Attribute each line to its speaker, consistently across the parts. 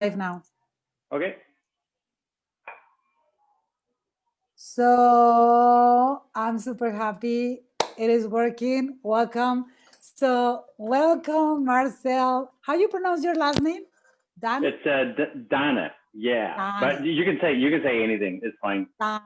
Speaker 1: live now.
Speaker 2: Okay.
Speaker 1: So I'm super happy. It is working. Welcome. So welcome, Marcel. How you pronounce your last name? Dan?
Speaker 2: It's Daane. Yeah, but
Speaker 1: Daane.
Speaker 2: you can say anything. It's fine.
Speaker 1: Daane.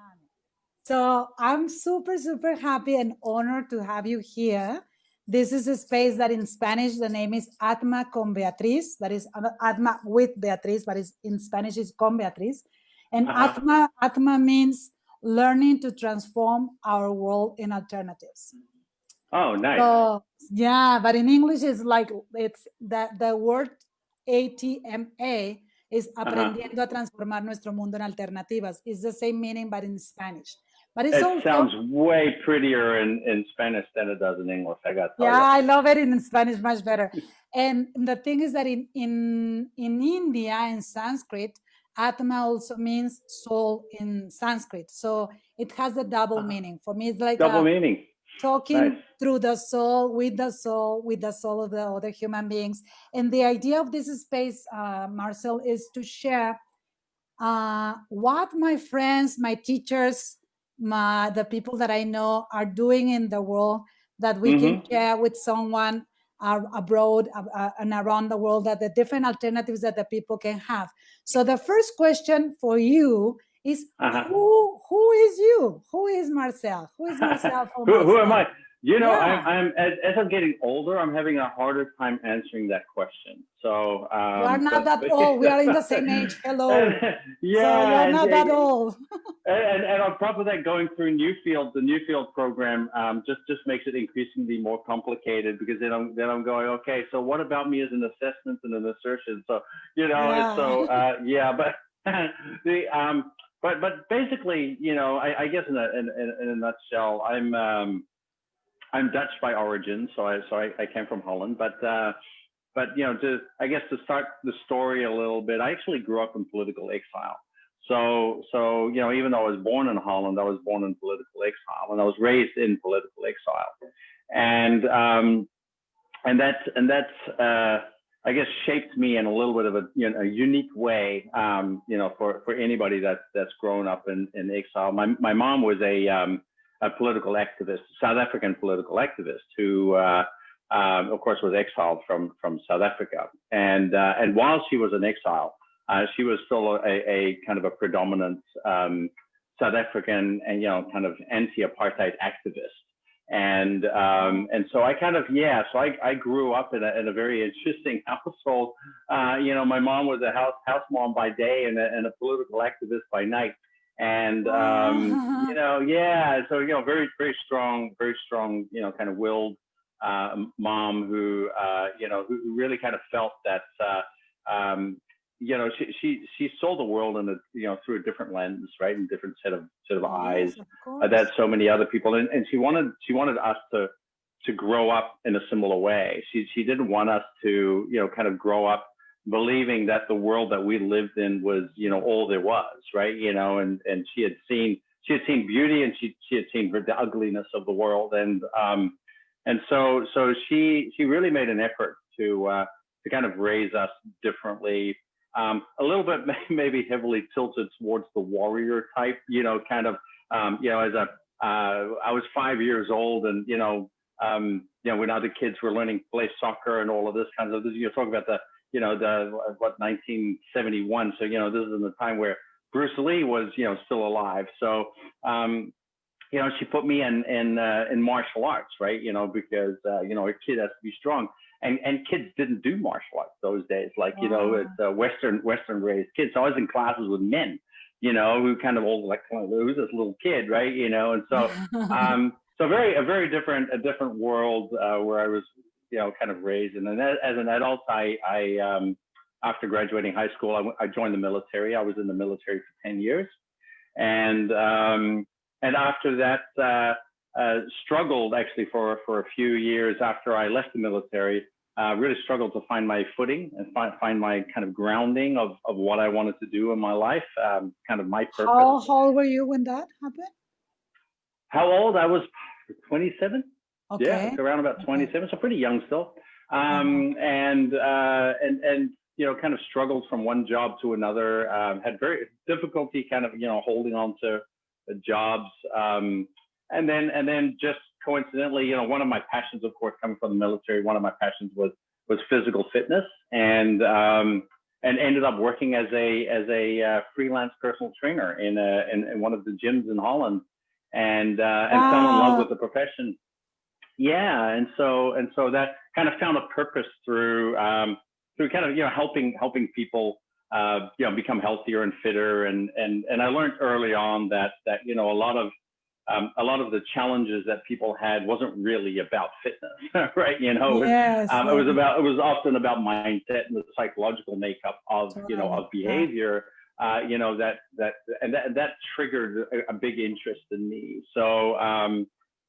Speaker 1: So I'm super happy and honored to have you here. This is a space that in Spanish, the name is ATMA con Beatriz. That is ATMA with Beatriz, but in Spanish is con Beatriz. And ATMA means learning to transform our world in alternatives.
Speaker 2: Oh, nice.
Speaker 1: So, yeah, but in English it's like it's the word ATMA is aprendiendo a transformar nuestro mundo en alternativas. It's the same meaning, but in Spanish. But it's
Speaker 2: it sounds way prettier in Spanish than it does in English. I got to tell you.
Speaker 1: I love it in Spanish much better. And the thing is that in India, in Sanskrit, Atma also means soul in Sanskrit. So it has a double meaning. For me, it's like
Speaker 2: double meaning.
Speaker 1: Talking through the soul, with the soul of the other human beings. And the idea of this space, Marcel, is to share what my friends, my teachers, the people that I know are doing in the world that we can share with someone abroad and around the world, that the different alternatives that the people can have. So the first question for you is who is you? Who is Marcel? Who is Marcel?
Speaker 2: Who am I? You know, I'm as I'm getting older, I'm having a harder time answering that question. So
Speaker 1: you are not that old. We are in the same age. Hello.
Speaker 2: Yeah,
Speaker 1: so you're not that old.
Speaker 2: and on top of that, going through the Newfield program, just makes it increasingly more complicated, because then I'm going, okay, so what about me as an assessment and an assertion? So but but basically, you know, I guess in a nutshell, I'm Dutch by origin, so I came from Holland, but you know, to start the story a little bit, I actually grew up in political exile. So you know, even though I was born in Holland, I was born in political exile, and I was raised in political exile, and that's I guess shaped me in a little bit of a unique way, you know, for anybody that's grown up in exile. My mom was a political activist, South African political activist, who of course was exiled from South Africa, and while she was in exile, she was still a kind of a predominant South African and, you know, kind of anti-apartheid activist. And so I kind of, so I grew up in a very interesting household. You know, my mom was a house mom by day and a political activist by night. And, you know, so, you know, very strong, you know, kind of willed mom who, you know, who really kind of felt that, you know, she saw the world in you know, through a different lens, right, and different set of eyes that so many other people, and she wanted us to grow up in a similar way. She didn't want us to, you know, kind of grow up believing that the world that we lived in was, you know, all there was, right, you know, and she had seen beauty, and she had seen the ugliness of the world, and so she really made an effort to kind of raise us differently. A little bit maybe heavily tilted towards the warrior type, you know, kind of, you know, as I was 5 years old, and, you know, when other kids were learning to play soccer and all of this kind of, you're talking about 1971. So, you know, this is in the time where Bruce Lee was, you know, still alive. So, you know, she put me in martial arts, right? You know, because, you know, a kid has to be strong. And kids didn't do martial arts those days, like, you know, it's Western raised kids. So I was in classes with men, you know, who kind of all like, who's this little kid, right? You know, and so so a very different world where I was, you know, kind of raised. And then as an adult, I after graduating high school, I joined the military. I was in the military for 10 years, and after that. Struggled actually for a few years after I left the military. Really struggled to find my footing and find my kind of grounding of what I wanted to do in my life, kind of my purpose.
Speaker 1: How old were you when that happened?
Speaker 2: How old? I was 27.
Speaker 1: Okay.
Speaker 2: Yeah, around about 27, so pretty young still. And kind of struggled from one job to another, had very difficulty kind of, holding on to jobs. And then just coincidentally, one of my passions, of course, coming from the military, one of my passions was physical fitness, and ended up working as a freelance personal trainer in one of the gyms in Holland, and fell in love with the profession. Yeah, and so that kind of found a purpose through kind of helping people become healthier and fitter, and I learned early on that a lot of the challenges that people had wasn't really about fitness, right?
Speaker 1: Yes,
Speaker 2: it was often about mindset and the psychological makeup of of behavior. That triggered a big interest in me. So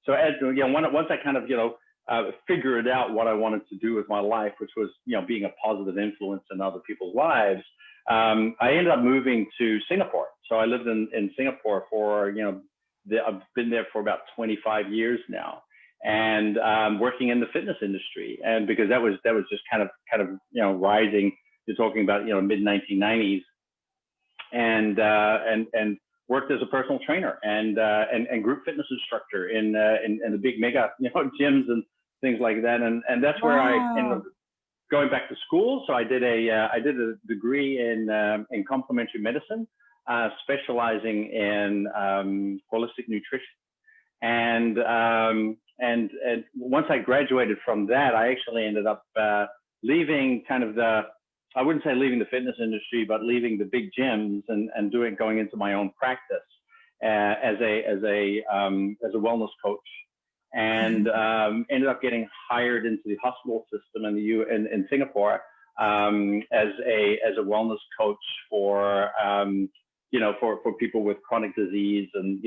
Speaker 2: as once I kind of figured out what I wanted to do with my life, which was being a positive influence in other people's lives, I ended up moving to Singapore. So I lived in Singapore for I've been there for about 25 years now, and working in the fitness industry. And because that was just kind of rising. You're talking about mid 1990s, and worked as a personal trainer and group fitness instructor in the big mega gyms and things like that. And that's where I ended up going back to school. So I did a degree in complementary medicine, specializing in holistic nutrition. And once I graduated from that, I actually ended up leaving kind of I wouldn't say leaving the fitness industry, but leaving the big gyms and going into my own practice as a wellness coach, and ended up getting hired into the hospital system in Singapore as a wellness coach for people with chronic disease and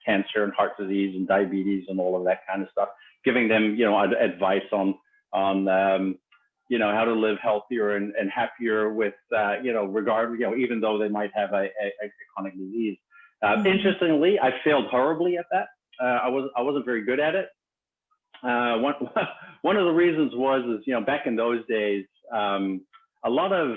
Speaker 2: cancer and heart disease and diabetes and all of that kind of stuff, giving them advice on how to live healthier and happier with even though they might have a chronic disease. Interestingly, I failed horribly at that. I wasn't very good at it. One of the reasons was back in those days, a lot of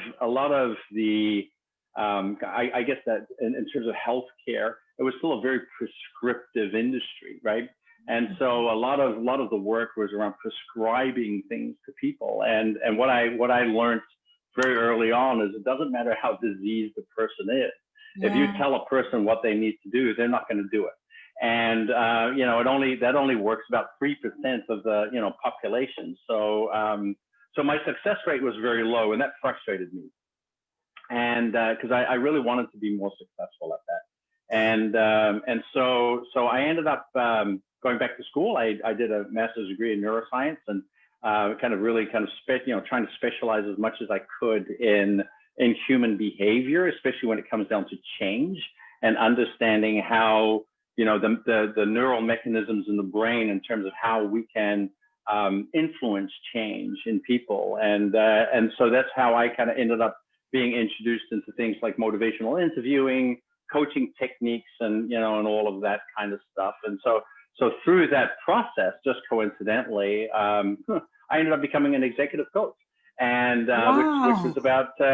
Speaker 2: the I guess that in terms of healthcare, it was still a very prescriptive industry, right? And so a lot of the work was around prescribing things to people. And what I learned very early on is it doesn't matter how diseased the person is. Yeah. If you tell a person what they need to do, they're not going to do it. And that only works about 3% of the population. So my success rate was very low, and that frustrated me. And because I really wanted to be more successful at that. And so I ended up going back to school. I did a master's degree in neuroscience, and trying to specialize as much as I could in human behavior, especially when it comes down to change and understanding how the neural mechanisms in the brain in terms of how we can influence change in people. And so that's how I kind of ended up being introduced into things like motivational interviewing, coaching techniques, and and all of that kind of stuff. And so through that process, just coincidentally, I ended up becoming an executive coach, and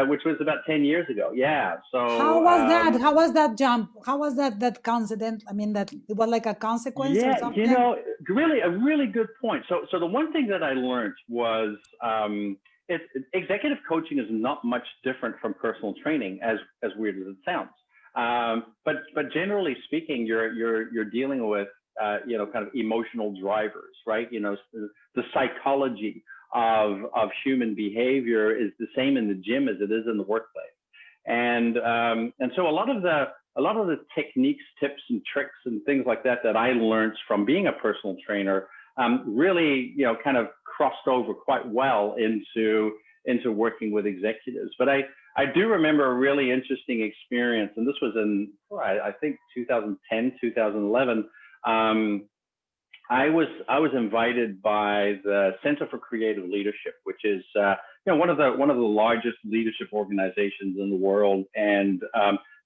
Speaker 2: which was about 10 years ago. Yeah. So
Speaker 1: how was that? How was that jump? How was that coincident? I mean, that it was like a consequence or something?
Speaker 2: Really a really good point. So the one thing that I learned was executive coaching is not much different from personal training, as weird as it sounds. But generally speaking, you're dealing with kind of emotional drivers, right? The psychology of human behavior is the same in the gym as it is in the workplace. And so a lot of the techniques, tips, and tricks and things like that I learned from being a personal trainer really kind of crossed over quite well into working with executives. But I do remember a really interesting experience, and this was in I think 2010, 2011. I was invited by the Center for Creative Leadership, which is one of the largest leadership organizations in the world, and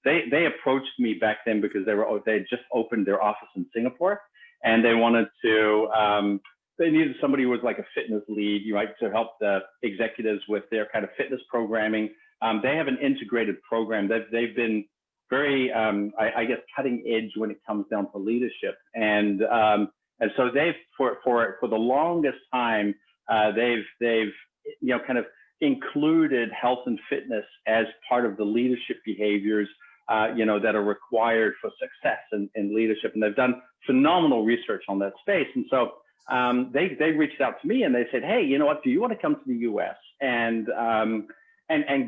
Speaker 2: they approached me back then because they had just opened their office in Singapore, and they wanted to they needed somebody who was like a fitness lead, right, to help the executives with their kind of fitness programming. They have an integrated program. They've been very, I guess, cutting edge when it comes down to leadership. And so they've, for the longest time, they've kind of included health and fitness as part of the leadership behaviors, that are required for success in leadership. And they've done phenomenal research on that space. And so they reached out to me and they said, hey, you know what, do you want to come to the US and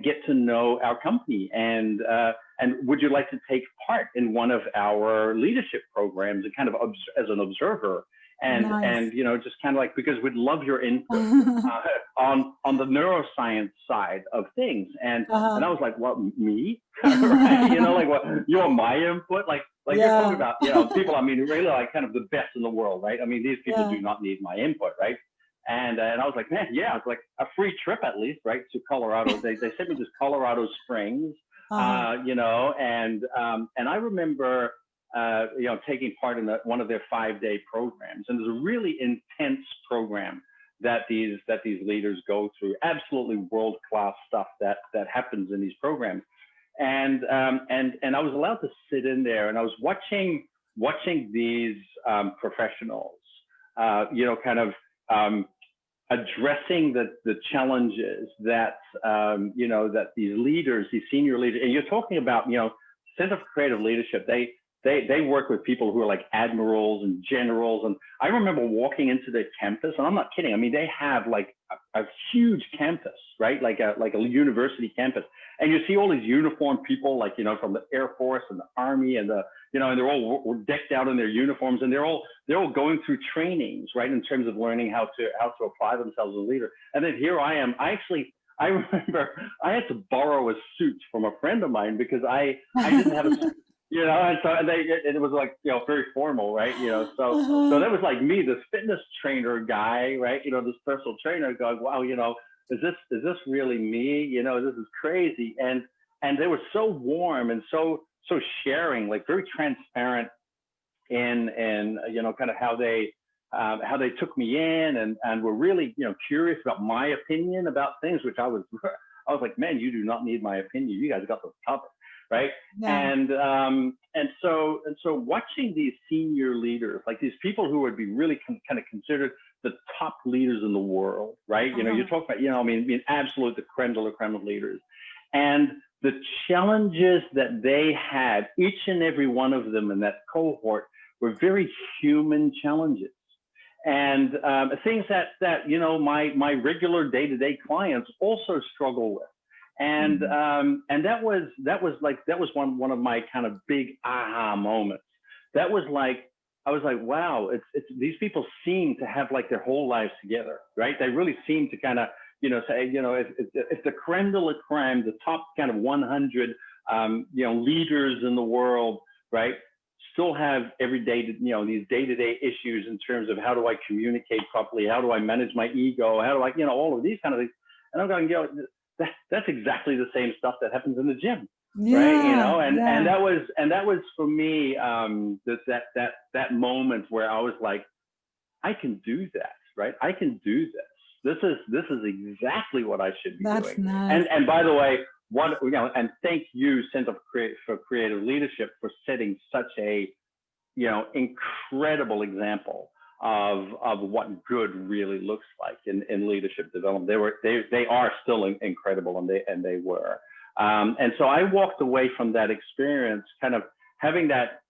Speaker 2: get to know our company? And would you like to take part in one of our leadership programs and kind of as an observer? And just kind of like, because we'd love your input on the neuroscience side of things. And I was like, what, me? Right? Like, what, you want my input? Like you're talking about, people, I mean, really like kind of the best in the world, right? I mean, these people do not need my input, right? And I was like, man, it's like a free trip at least, right, to Colorado. They sent me to Colorado Springs, and I remember, taking part in one of their 5-day programs. And there's a really intense program that these leaders go through. Absolutely world-class stuff that happens in these programs. And I was allowed to sit in there, and I was watching these professionals, kind of addressing the challenges that that these leaders, these senior leaders, and you're talking about, Center for Creative Leadership. They work with people who are like admirals and generals. And I remember walking into their campus, and I'm not kidding. I mean, they have like a huge campus, right? Like a university campus. And you see all these uniformed people, like, from the Air Force and the Army and and they're all decked out in their uniforms, and they're all going through trainings, right? In terms of learning how to apply themselves as a leader. And then here I am. I remember I had to borrow a suit from a friend of mine because I didn't have a suit. And so it was like, very formal, right? So that was like me, this fitness trainer guy, right? This personal trainer going, wow, is this really me? This is crazy. And they were so warm and so sharing, like very transparent in kind of how they took me in and were really, curious about my opinion about things, which I was like, man, you do not need my opinion. You guys got this covered. Right. Yeah. And so watching these senior leaders, like these people who would be really kind of considered the top leaders in the world. Right. You talk about, being absolute, the creme de la creme of leaders, and the challenges that they had, each and every one of them in that cohort were very human challenges. And things that my regular day-to-day clients also struggle with. And that was one of my kind of big aha moments. That was like, I was like, wow, it's these people seem to have like their whole lives together, right? They really seem to kind of, say, if the creme de la creme, the top kind of 100, leaders in the world, right, still have every day, these day-to-day issues in terms of how do I communicate properly? How do I manage my ego? How do I, all of these kind of things. And I'm going, that's exactly the same stuff that happens in the gym, right? And that was for me, that moment where I was like, I can do that, right? I can do this. This is exactly what I should be doing. Nice. And by the way, and thank you, Center for Creative Leadership, for setting such a, incredible example of what good really looks like in leadership development. They are still incredible, and they were. And so I walked away from that experience kind of having that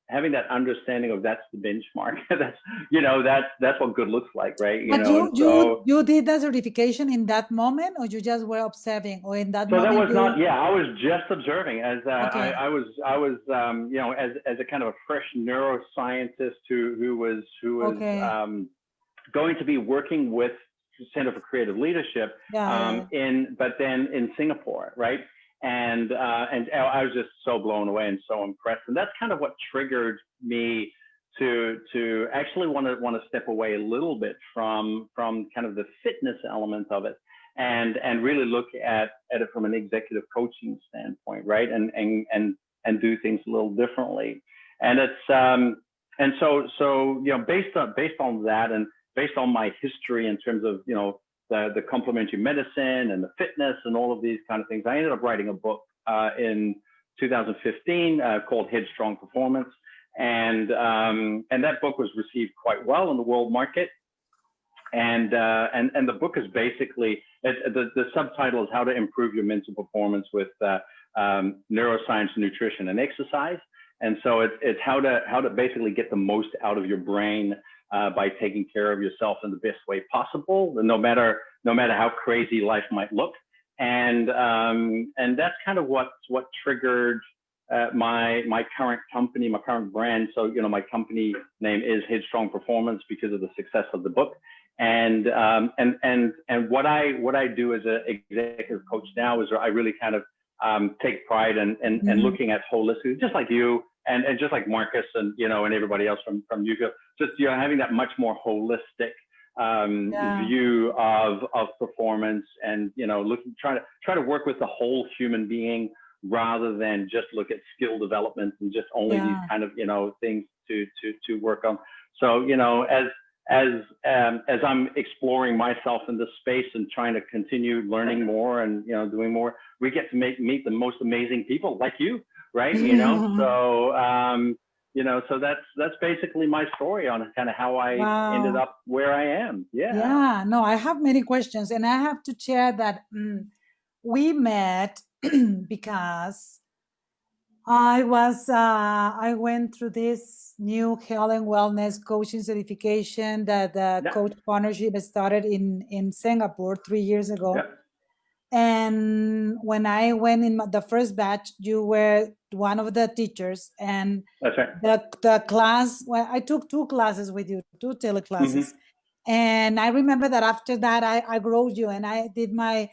Speaker 2: understanding of that's the benchmark. that's what good looks like, right?
Speaker 1: But you did that certification in that moment, or you just were observing, or in that moment?
Speaker 2: So that was not. Yeah, I was just observing as okay. I was as a kind of a fresh neuroscientist who was okay. Going to be working with Center for Creative Leadership but then in Singapore, right? And I was just so blown away and so impressed, and that's kind of what triggered me to actually want to step away a little bit from kind of the fitness element of it, and really look at it from an executive coaching standpoint, right? And do things a little differently. And it's and so based on that, and based on my history in terms of, the complementary medicine and the fitness and all of these kind of things, I ended up writing a book in 2015 called Headstrong Performance. And that book was received quite well in the world market. And the book is basically, the subtitle is How to Improve Your Mental Performance with Neuroscience, Nutrition, and Exercise. And so it's how to basically get the most out of your brain by taking care of yourself in the best way possible, no matter how crazy life might look. And that's kind of what triggered my current company, my current brand. So, my company name is Headstrong Performance because of the success of the book. And what I do as an executive coach now is I really kind of take pride in looking at holistic, just like you and just like Marcus and and everybody else from UCO, just having that much more holistic view of performance, and try to work with the whole human being rather than just look at skill development and just only these kind of things to work on. So as I'm exploring myself in this space and trying to continue learning more and doing more, we get to meet the most amazing people like you, right? So that's basically my story on kind of how I ended up where I am.
Speaker 1: Yeah, no, I have many questions, and I have to share that we met because I went through this new health and wellness coaching certification that the coach partnership started in Singapore 3 years ago. And when I went in the first batch, you were one of the teachers, and
Speaker 2: that's right.
Speaker 1: The class, well, I took 2 classes with you, 2 teleclasses. And I remember that after that, I grew you, and I did my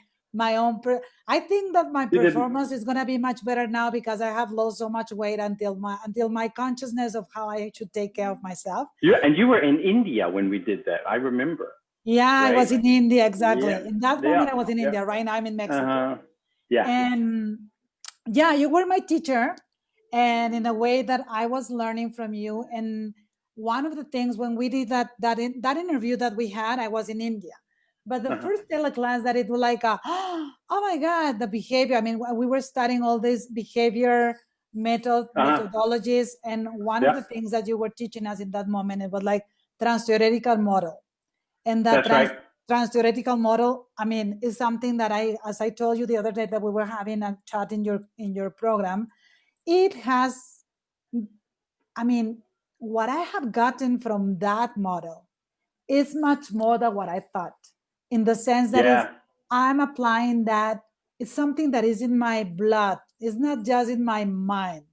Speaker 1: own. I think that my performance is going to be much better now because I have lost so much weight until my consciousness of how I should take care of myself.
Speaker 2: And you were in India when we did that. I remember.
Speaker 1: Yeah, right? I was in India, exactly. In that moment, I was in India. Right now, I'm in Mexico. And you were my teacher, and in a way that I was learning from you. And one of the things when we did that interview that we had, I was in India. But the first teleclass that it was like, oh my God, the behavior. I mean, we were studying all these behavior methodologies. And one of the things that you were teaching us in that moment, it was like trans-theoretical model. And that trans-theoretical model, I mean, is something that as I told you the other day that we were having a chat in your program, it has, I mean, what I have gotten from that model is much more than what I thought, in the sense that I'm applying that. It's something that is in my blood. It's not just in my mind.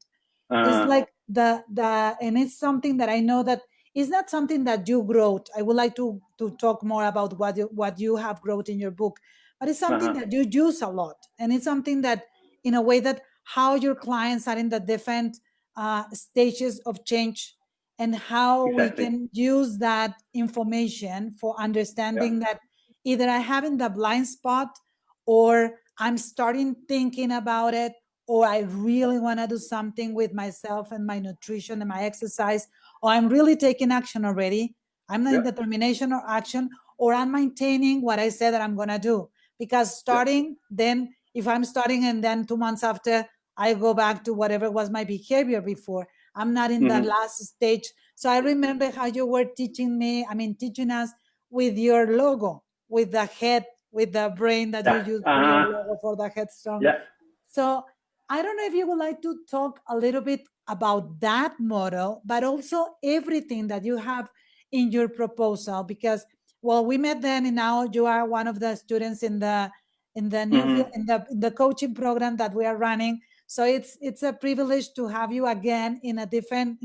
Speaker 1: It's like and it's something that I know that it's not something that you wrote. I would like to talk more about what you have wrote in your book, but it's something that you use a lot. And it's something that, in a way, that how your clients are in the different stages of change, and how we can use that information for understanding that either I have in the blind spot, or I'm starting thinking about it, or I really want to do something with myself and my nutrition and my exercise, or I'm really taking action already. I'm not in determination or action, or I'm maintaining what I said that I'm going to do. Because starting, then if I'm starting and then 2 months after, I go back to whatever was my behavior before, I'm not in that last stage. So I remember how you were teaching us with your logo, with the head, with the brain that you use for your logo for the Headstrong. So I don't know if you would like to talk a little bit about that model, but also everything that you have in your proposal, because, well, we met then, and now you are one of the students in the new in the coaching program that we are running. So it's a privilege to have you again in a different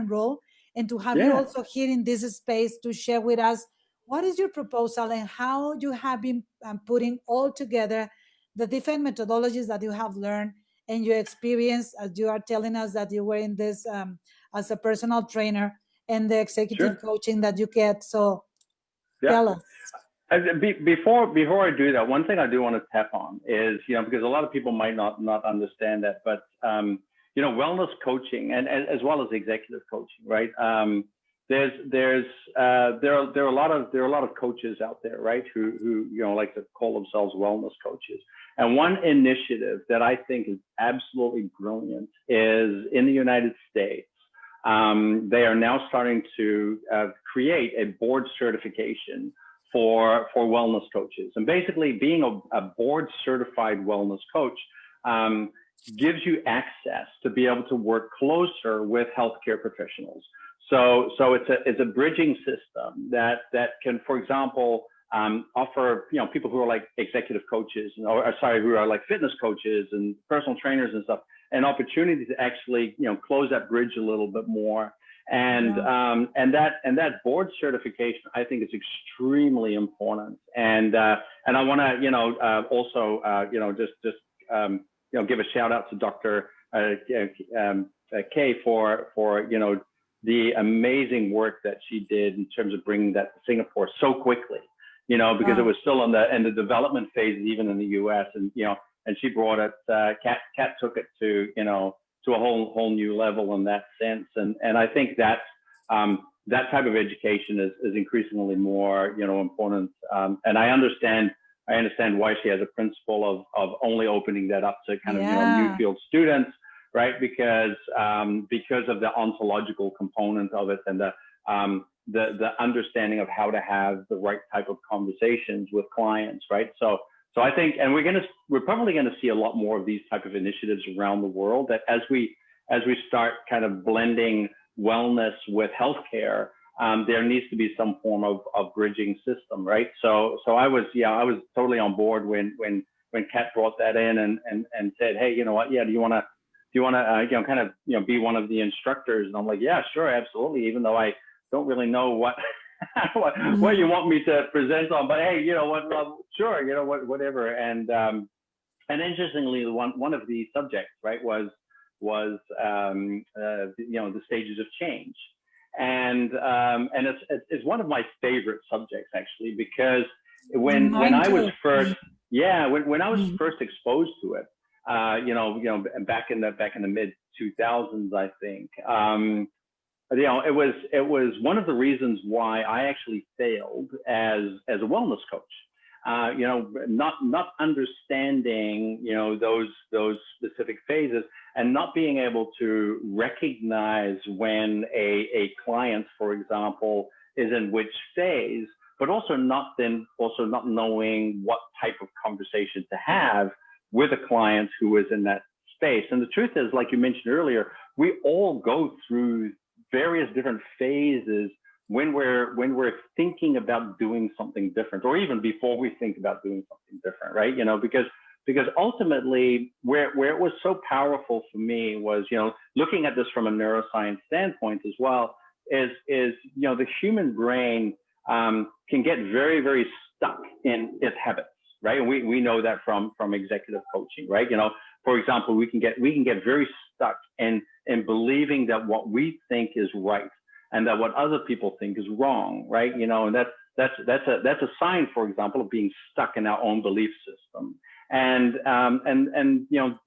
Speaker 1: role, and to have you also here in this space to share with us what is your proposal and how you have been putting all together the different methodologies that you have learned and your experience, as you are telling us that you were in this as a personal trainer, and the executive coaching that you get. So tell us.
Speaker 2: Before I do that, one thing I do want to tap on is, because a lot of people might not understand that, but wellness coaching and as well as executive coaching, right? there are a lot of coaches out there, right, who like to call themselves wellness coaches. And one initiative that I think is absolutely brilliant is in the United States. They are now starting to create a board certification for wellness coaches. And basically, being a board certified wellness coach gives you access to be able to work closer with healthcare professionals. So it's a bridging system that can, for example, offer people who are like executive coaches, or sorry, who are like fitness coaches and personal trainers and stuff, an opportunity to actually close that bridge a little bit more. And that board certification, I think, is extremely important. And I want to also give a shout out to Dr. Kay for the amazing work that she did in terms of bringing that to Singapore so quickly, because it was still in the development phase, even in the US, and she brought it, Kat took it to a whole new level in that sense. And I think that type of education is increasingly more, important. And I understand why she has a principle of only opening that up to kind of, new field students, right? Because of the ontological component of it, and the understanding of how to have the right type of conversations with clients, right? So I think, and we're probably gonna see a lot more of these type of initiatives around the world, that as we start kind of blending wellness with healthcare, there needs to be some form of bridging system, right? So I was totally on board when Kat brought that in and said, hey, you know what? Yeah, do you wanna kind of be one of the instructors? And I'm like, yeah, sure, absolutely. Even though I don't really know what what you want me to present on, but hey, sure, whatever. And interestingly, one of the subjects, right, was the stages of change. And it's one of my favorite subjects, actually, because when I was first first exposed to it, back in the mid 2000s, I think, it was one of the reasons why I actually failed as a wellness coach. Not understanding, those specific phases, and not being able to recognize when a client, for example, is in which phase, but also not knowing what type of conversation to have with a client who is in that space. And the truth is, like you mentioned earlier, we all go through various different phases when we're thinking about doing something different, or even before we think about doing something different, right? Because ultimately where it was so powerful for me was, looking at this from a neuroscience standpoint as well, is the human brain can get very, very stuck in its habits, right? And we know that from executive coaching, right? For example, we can get very stuck in believing that what we think is right, and that what other people think is wrong, right? And that's a sign, for example, of being stuck in our own belief system. And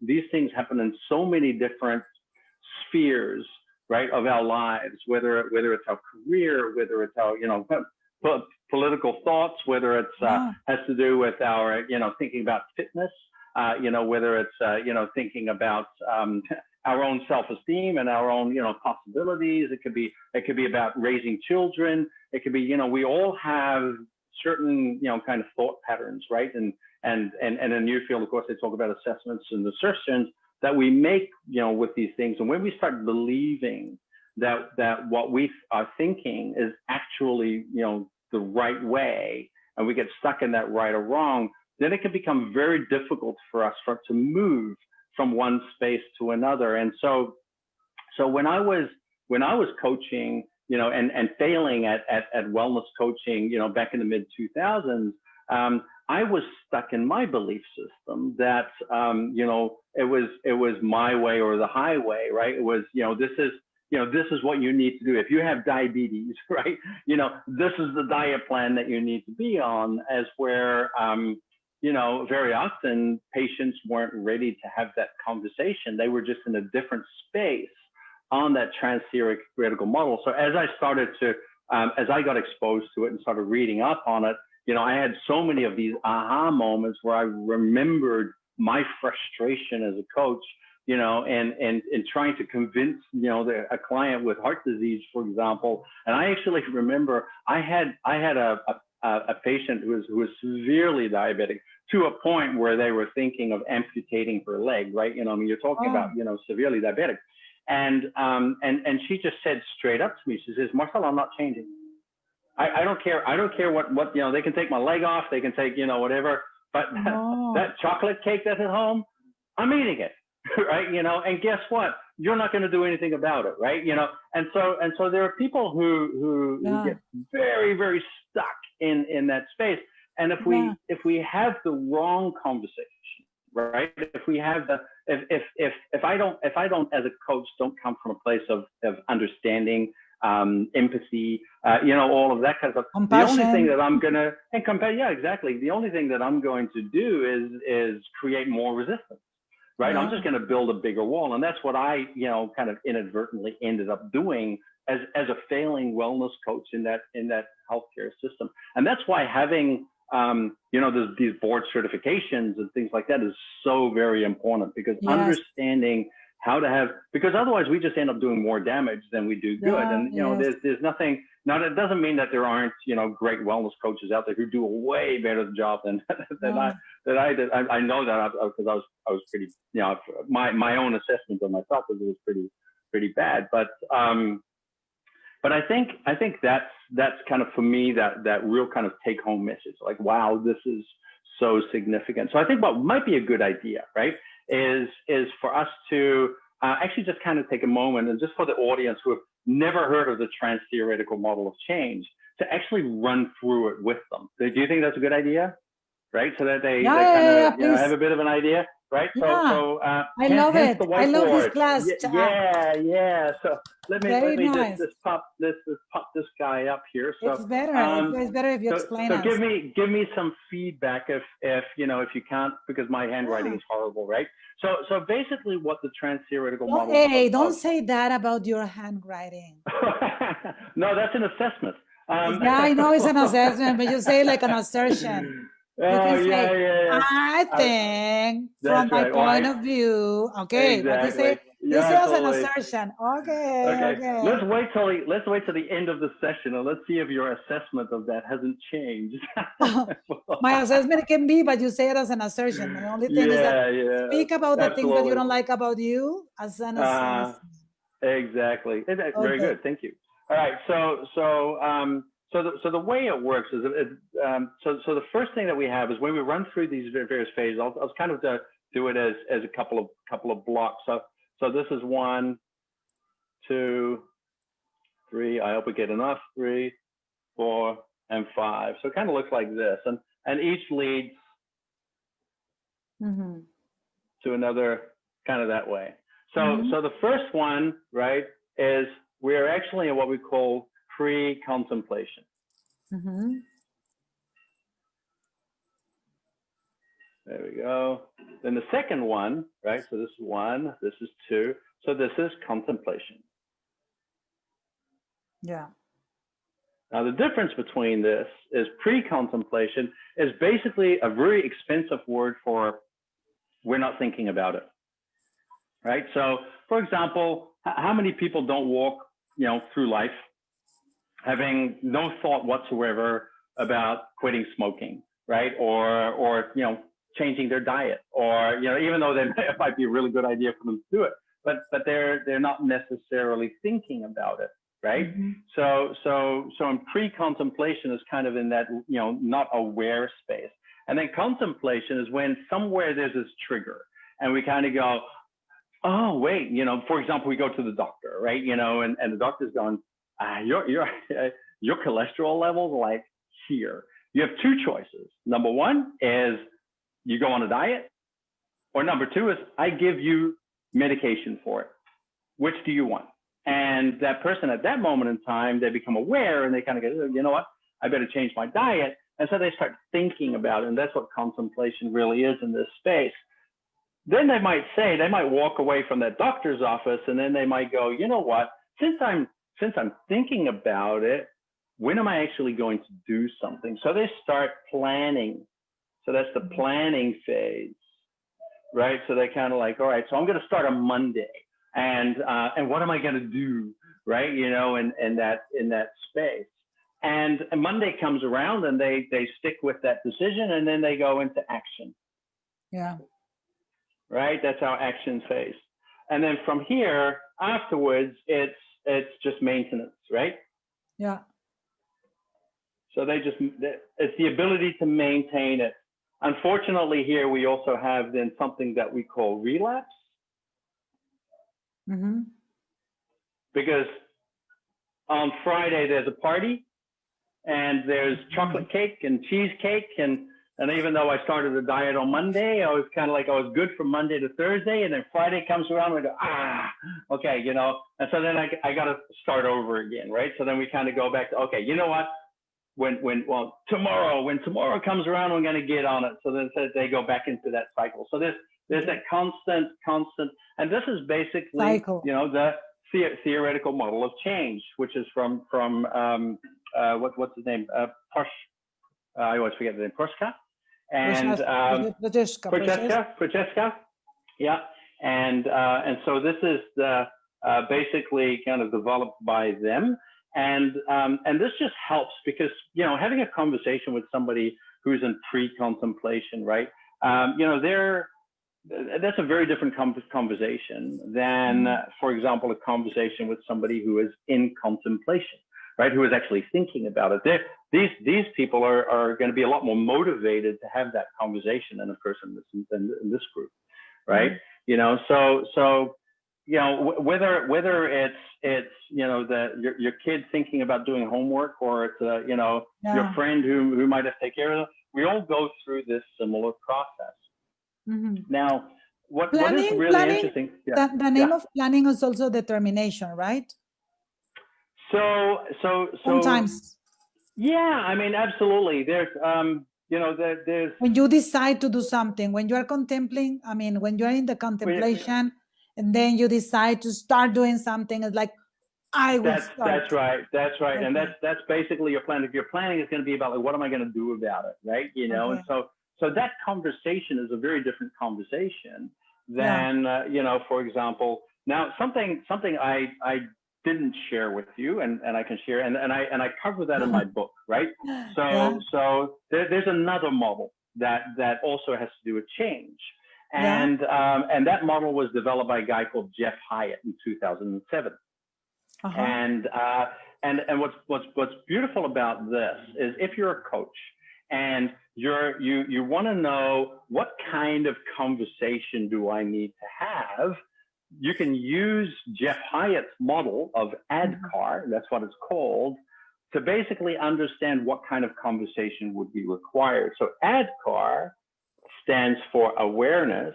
Speaker 2: these things happen in so many different spheres, right, of our lives, whether it's our career, whether it's our political thoughts, whether it's has to do with our thinking about fitness, whether it's thinking about our own self-esteem and our own possibilities. It could be about raising children. It could be we all have certain kind of thought patterns, right? And in your field, of course, they talk about assessments and assertions that we make with these things. And when we start believing that what we are thinking is actually the right way, and we get stuck in that right or wrong, then it can become very difficult for us to move from one space to another. And so when I was coaching, and failing at wellness coaching, back in the mid 2000s, I was stuck in my belief system that it was my way or the highway, right? It was this is what you need to do if you have diabetes, right? This is the diet plan that you need to be on. As where very often patients weren't ready to have that conversation. They were just in a different space on that trans-theoretical model. So as I started to, as I got exposed to it and started reading up on it, I had so many of these aha moments where I remembered my frustration as a coach, and trying to convince, a client with heart disease, for example. And I actually remember I had a patient who was severely diabetic to a point where they were thinking of amputating her leg, right? You're talking about, severely diabetic. And she just said straight up to me, she says, Marcel, I'm not changing. I don't care. I don't care what, they can take my leg off. They can take, whatever, but that chocolate cake that's at home, I'm eating it. Right. And guess what? You're not going to do anything about it. Right. And so there are people who get very, very stuck in that space. And if we have the wrong conversation, right? If we have if I don't, as a coach, don't come from a place of understanding, empathy, all of that kind of stuff.
Speaker 1: Compassion.
Speaker 2: The only thing that I'm going to, exactly. The only thing that I'm going to do is create more resistance. Right. Yeah. I'm just going to build a bigger wall. And that's what I, kind of inadvertently ended up doing as a failing wellness coach in that healthcare system. And that's why having, these board certifications and things like that is so very important, because understanding how to have, because otherwise we just end up doing more damage than we do good. And, there's nothing, it doesn't mean that there aren't, great wellness coaches out there who do a way better job than I did. I know that because I was pretty, my own assessment of myself was it was pretty bad. But I think that's kind of, for me, that real kind of take home message, like, wow, this is so significant. So I think what might be a good idea, right, is for us to actually just kind of take a moment, and just for the audience who have never heard of the trans-theoretical model of change, to actually run through it with them. Do you think that's a good idea? Right? So that they kind of have a bit of an idea, right?
Speaker 1: Yeah.
Speaker 2: So
Speaker 1: I love it. I love this class.
Speaker 2: Yeah. So let me
Speaker 1: nice.
Speaker 2: just pop this guy up here. So
Speaker 1: it's better. It's better if you explain
Speaker 2: so
Speaker 1: us.
Speaker 2: give me some feedback if you can't, because my handwriting is horrible, right? So basically what the trans-theoretical model.
Speaker 1: Hey, don't say that about your handwriting.
Speaker 2: No, that's an assessment.
Speaker 1: I know it's an assessment, but you say like an assertion. You can say, I think from my point of view, okay.
Speaker 2: Exactly.
Speaker 1: But you say this is an assertion. Okay.
Speaker 2: Let's wait till the end of the session, and let's see if your assessment of that hasn't changed.
Speaker 1: My assessment can be, but you say it as an assertion. The only thing is that speak about the things that you don't like about you as an assessment.
Speaker 2: Exactly. Very good. Thank you. All right. So the way it works is, so the first thing that we have is, when we run through these various phases, I'll kind of do it as a couple of blocks. So this is 1, 2, 3. I hope we get enough. 3, 4, and 5. So it kind of looks like this, and each leads to another, kind of that way. So so the first one, right, is we're actually in what we call pre-contemplation. There we go. Then the second one, right? So this is 1, this is 2. So this is contemplation.
Speaker 1: Yeah.
Speaker 2: Now the difference between this is, pre-contemplation is basically a very expensive word for we're not thinking about it, right? So for example, how many people don't walk, through life having no thought whatsoever about quitting smoking, right? Or changing their diet, or, even though it might be a really good idea for them to do it, but they're not necessarily thinking about it, right? So in pre-contemplation is kind of in that, not aware space. And then contemplation is when somewhere there's this trigger, and we kind of go, oh, wait, for example, we go to the doctor, right? And the doctor's going, your cholesterol levels are like here. You have 2 choices. Number 1 is you go on a diet, or number 2 is I give you medication for it. Which do you want? And that person at that moment in time, they become aware, and they kind of go, you know what, I better change my diet. And so they start thinking about it. And that's what contemplation really is in this space. then they might walk away from that doctor's office, and then they might go, you know what, since I'm thinking about it, when am I actually going to do something? So they start planning. So that's the planning phase, right? So they kind of like, all right, so I'm going to start on Monday, and what am I going to do, right? You know, in that space. And Monday comes around, and they stick with that decision, and then they go into action.
Speaker 1: Yeah.
Speaker 2: Right? That's our action phase. And then from here, afterwards, it's just maintenance, right?
Speaker 1: Yeah.
Speaker 2: So it's the ability to maintain it. Unfortunately, here we also have then something that we call relapse.
Speaker 1: Mm-hmm.
Speaker 2: Because on Friday, there's a party, and there's chocolate cake and cheesecake, and even though I started a diet on Monday, I was kind of like, I was good from Monday to Thursday, and then Friday comes around, and I go, okay, you know, and so then I got to start over again, right? So then we kind of go back to, okay, you know what? When tomorrow comes around, I'm going to get on it. So then they go back into that cycle. So there's that constant, and this is basically, cycle. You know, the theoretical model of change, which is from what's his name? I always forget the name. Prochaska. And Prochaska. Yeah. And so this is basically kind of developed by them. And this just helps because, you know, having a conversation with somebody who's in pre-contemplation, right? You know, that's a very different conversation than, for example, a conversation with somebody who is in contemplation, right? Who is actually thinking about it. These people are going to be a lot more motivated to have that conversation than a person in this group, right? You know, so you know, whether it's you know your kid thinking about doing homework, or it's you know, your friend who might have to take care of them, we all go through this similar process. Now, what is really interesting?
Speaker 1: The name of planning is also determination, right?
Speaker 2: So
Speaker 1: sometimes.
Speaker 2: Yeah, I mean, absolutely. There's you know, there's
Speaker 1: when you decide to do something, when you are contemplating, I mean, when you are in the contemplation, and then you decide to start doing something, it's like, I will start.
Speaker 2: That's right. Okay. And that's basically your plan. If your planning is going to be about, like, what am I going to do about it, right? You know, okay. And so that conversation is a very different conversation than you know, for example, now something I didn't share with you, and I can share, and I cover that in my book, right? So there's another model that also has to do with change, and that model was developed by a guy called Jeff Hyatt in 2007. And what's beautiful about this is, if you're a coach and you want to know what kind of conversation do I need to have, you can use Jeff Hyatt's model of ADKAR, that's what it's called, to basically understand what kind of conversation would be required. So ADKAR stands for awareness.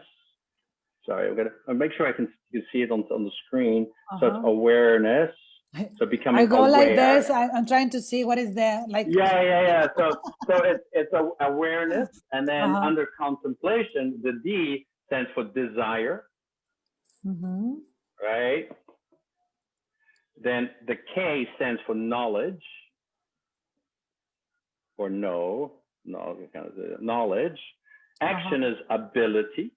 Speaker 2: Sorry, I'm gonna make sure you can see it on the screen. So it's awareness. So becoming aware.
Speaker 1: I go like this. I'm trying to see what is there. Like.
Speaker 2: Yeah. So it's awareness, and then under contemplation, the D stands for desire. Right. Then the K stands for knowledge, or knowledge. Action is ability.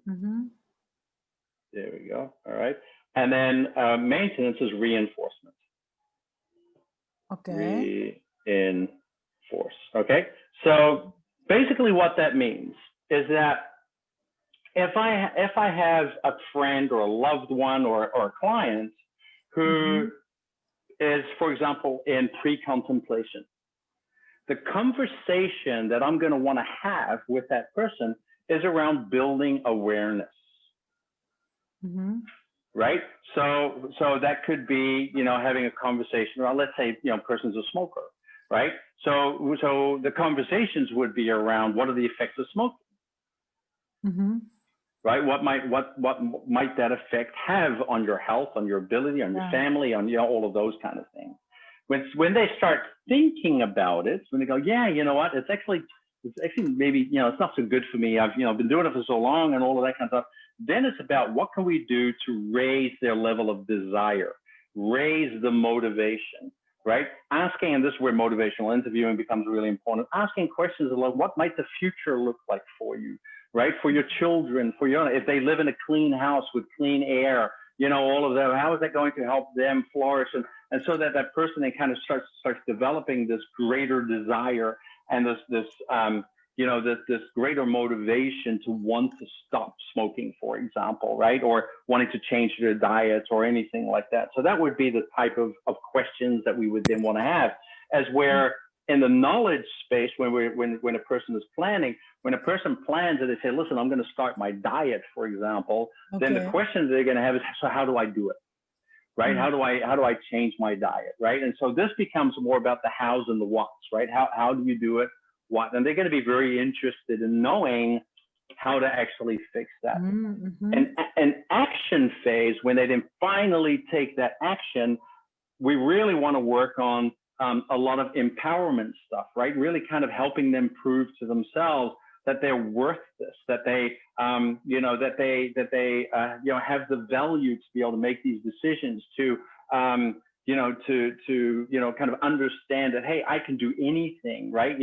Speaker 2: There we go. All right. And then maintenance is reinforcement.
Speaker 1: Okay.
Speaker 2: Reinforce. Okay. So basically what that means is that if I have a friend or a loved one or a client who is, for example, in pre-contemplation, the conversation that I'm going to want to have with that person is around building awareness. Right? So that could be, you know, having a conversation around, let's say, you know, person's a smoker, right? So the conversations would be around, what are the effects of smoking? Right? What might that effect have on your health, on your ability, on your family, on, you know, all of those kind of things. When they start thinking about it, when they go, yeah, you know what, it's actually, it's actually maybe, it's not so good for me. I've, been doing it for so long and all of that kind of stuff. Then it's about what can we do to raise their level of desire, raise the motivation, right? Asking, and this is where motivational interviewing becomes really important, asking questions like, what might the future look like for you, right? For your children, if they live in a clean house with clean air, all of that, how is that going to help them flourish? And so that person then kind of starts developing this greater desire and this greater motivation to want to stop smoking, for example, right? Or wanting to change their diet or anything like that. So that would be the type of questions that we would then want to have, as where in the knowledge space, when a person is planning, when a person plans and they say, listen, I'm going to start my diet, for example, then the questions they're going to have is, so how do I do it? Right? How do I change my diet? Right? And so this becomes more about the hows and the whats, right? How do you do it? What? And they're going to be very interested in knowing how to actually fix that. And an action phase, when they then finally take that action, we really want to work on a lot of empowerment stuff, right? Really kind of helping them prove to themselves that they're worth this, that they, have the value to be able to make these decisions, to kind of understand that, hey, I can do anything, right?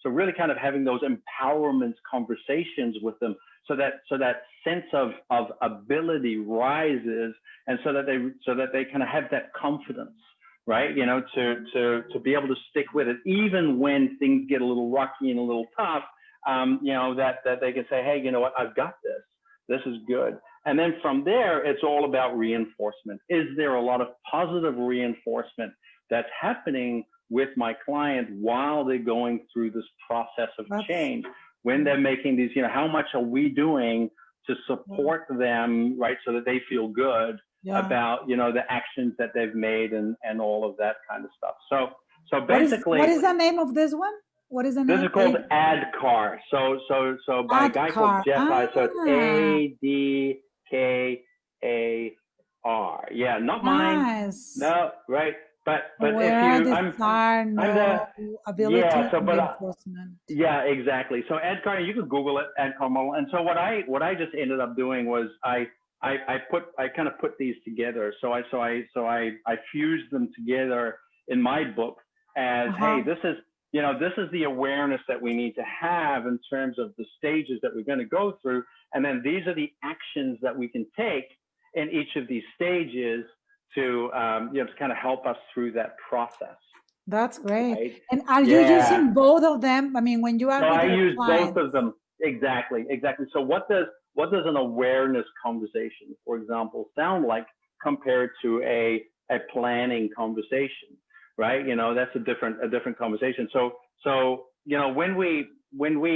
Speaker 2: So really kind of having those empowerment conversations with them, so that sense of ability rises, and so that they kind of have that confidence, right? To be able to stick with it, even when things get a little rocky and a little tough. That they can say, hey, you know what, I've got this. This is good. And then from there, it's all about reinforcement. Is there a lot of positive reinforcement that's happening with my client while they're going through this process of change? When they're making these, how much are we doing to support them, right? So that they feel good about, the actions that they've made and all of that kind of stuff. So basically,
Speaker 1: what is the name of this one? What is the name?
Speaker 2: This is called ADKAR. So by a guy called Jeff. So it's ADKAR. Yeah, not mine. No, right. But if you, I'm the
Speaker 1: ability reinforcement.
Speaker 2: Yeah, exactly. So ADKAR, you can Google it, ADKAR model. And so what I just ended up doing was I kind of put these together. So I fused them together in my book as, hey, this is the awareness that we need to have in terms of the stages that we're going to go through. And then these are the actions that we can take in each of these stages to, to kind of help us through that process.
Speaker 1: That's great. Right? And are you using both of them? I mean, when you are
Speaker 2: with I use clients, both of them. Exactly. So what does an awareness conversation, for example, sound like compared to a planning conversation? Right, that's a different conversation. So when we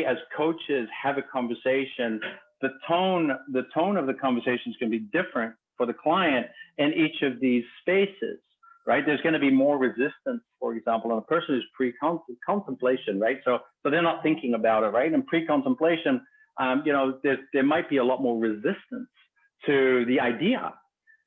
Speaker 2: as coaches have a conversation, the tone of the conversation is going to be different for the client in each of these spaces. Right, there's going to be more resistance, for example, on a person who's pre-contemplation. Right, so they're not thinking about it. Right, in pre-contemplation, there might be a lot more resistance to the idea,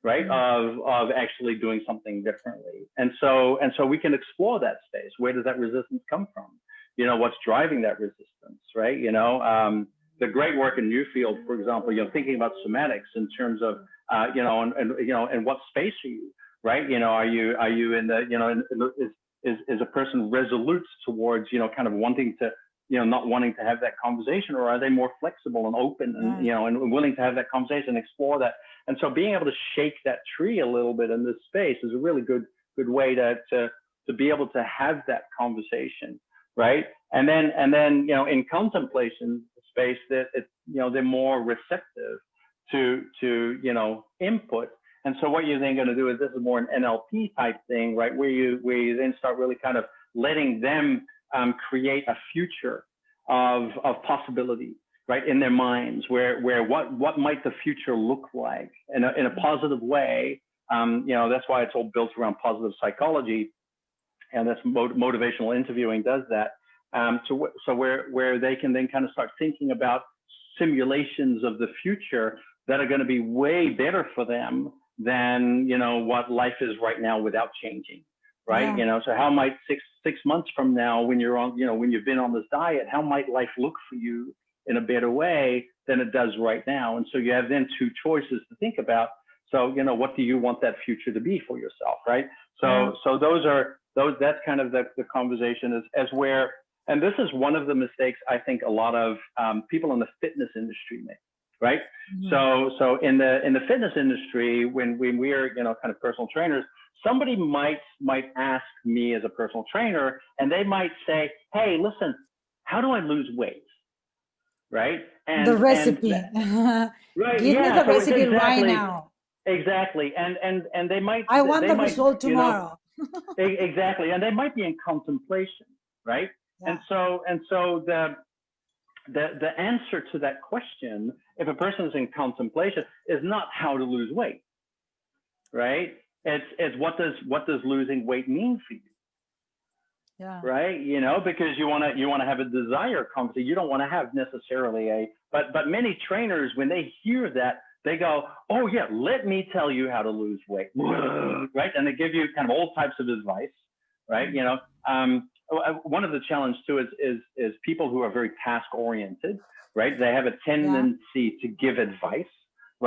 Speaker 2: right, of actually doing something differently. And so we can explore that space. Where does that resistance come from? What's driving that resistance, right? The great work in Newfield, for example, thinking about somatics in terms of, and what space are you, right? Are you in the, is a person resolute towards, kind of wanting to, not wanting to have that conversation, or are they more flexible and open and, and willing to have that conversation and explore that? And so being able to shake that tree a little bit in this space is a really good way to be able to have that conversation, right? And then in contemplation space, that they're more receptive to input. And so what you're then going to do is, this is more an NLP type thing, right? Where you then start really kind of letting them create a future of possibility, right, in their minds, where what might the future look like in a positive way. That's why it's all built around positive psychology, and that's motivational interviewing does that. So where they can then kind of start thinking about simulations of the future that are going to be way better for them than what life is right now without changing. right?
Speaker 1: Yeah.
Speaker 2: So how might six months from now, when you're on, when you've been on this diet, how might life look for you in a better way than it does right now? And so you have then two choices to think about. So, what do you want that future to be for yourself, right?
Speaker 1: Yeah.
Speaker 2: So that's kind of the conversation as where, and this is one of the mistakes I think a lot of people in the fitness industry make, right?
Speaker 1: Mhm.
Speaker 2: So in the fitness industry, when we're kind of personal trainers, somebody might ask me as a personal trainer, and they might say, "Hey, listen, how do I lose weight?" Right?
Speaker 1: The
Speaker 2: And
Speaker 1: recipe.
Speaker 2: right,
Speaker 1: Give me
Speaker 2: yeah.
Speaker 1: the
Speaker 2: So it's
Speaker 1: recipe right
Speaker 2: exactly
Speaker 1: now.
Speaker 2: and they might
Speaker 1: I want the result
Speaker 2: you know
Speaker 1: tomorrow.
Speaker 2: exactly, and they might be in contemplation, right? And
Speaker 1: Yeah.
Speaker 2: so the answer to that question, if a person is in contemplation, is not how to lose weight, right? It's what does losing weight mean for you,
Speaker 1: Yeah.
Speaker 2: right? Because you want to have a desire conversation. You don't want to have necessarily but many trainers, when they hear that, they go, "Oh yeah, let me tell you how to lose weight," right? And they give you kind of all types of advice, right? One of the challenges too is people who are very task oriented, right? They have a
Speaker 1: Yeah.
Speaker 2: tendency to give advice,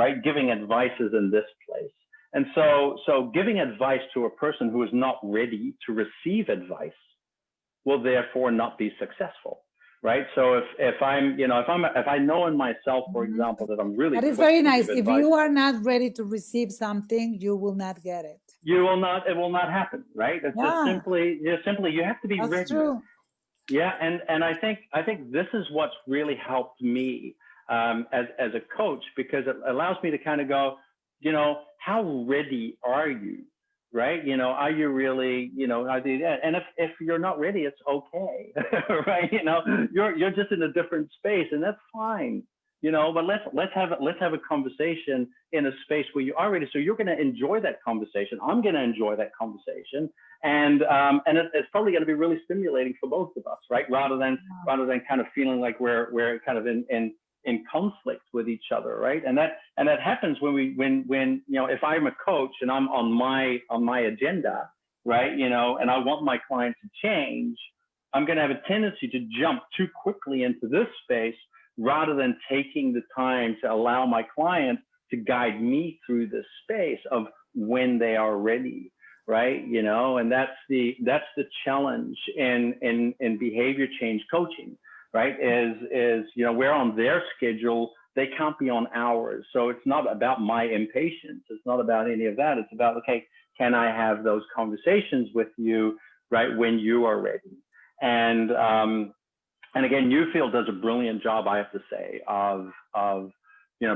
Speaker 2: right? Giving advice is in this place. And so giving advice to a person who is not ready to receive advice will therefore not be successful, right? So if I know in myself, for
Speaker 1: Mhm.
Speaker 2: example, that I'm really
Speaker 1: That is
Speaker 2: quick
Speaker 1: very
Speaker 2: to
Speaker 1: nice.
Speaker 2: give
Speaker 1: If
Speaker 2: advice,
Speaker 1: you are not ready to receive something, you will not get it.
Speaker 2: it will not happen, right? It's just
Speaker 1: Yeah,
Speaker 2: simply you have to be
Speaker 1: that's
Speaker 2: ready.
Speaker 1: true.
Speaker 2: Yeah, and I think this is what's really helped me as a coach, because it allows me to kind of go, how ready are you, right? Are you really, and if you're not ready, it's okay, right? You're just in a different space, and that's fine. But let's have a conversation in a space where you are ready. So you're going to enjoy that conversation. I'm going to enjoy that conversation, and it's probably going to be really stimulating for both of us, right? Rather than kind of feeling like we're kind of in conflict with each other, right? And that happens when if I'm a coach and I'm on my agenda, right? And I want my client to change, I'm going to have a tendency to jump too quickly into this space rather than taking the time to allow my client to guide me through this space of when they are ready, right? And that's the challenge in behavior change coaching, right? Is we're on their schedule, they can't be on ours. So it's not about my impatience, it's not about any of that. It's about, okay, can I have those conversations with you, right, when you are ready? And again, Newfield does a brilliant job, I have to say, of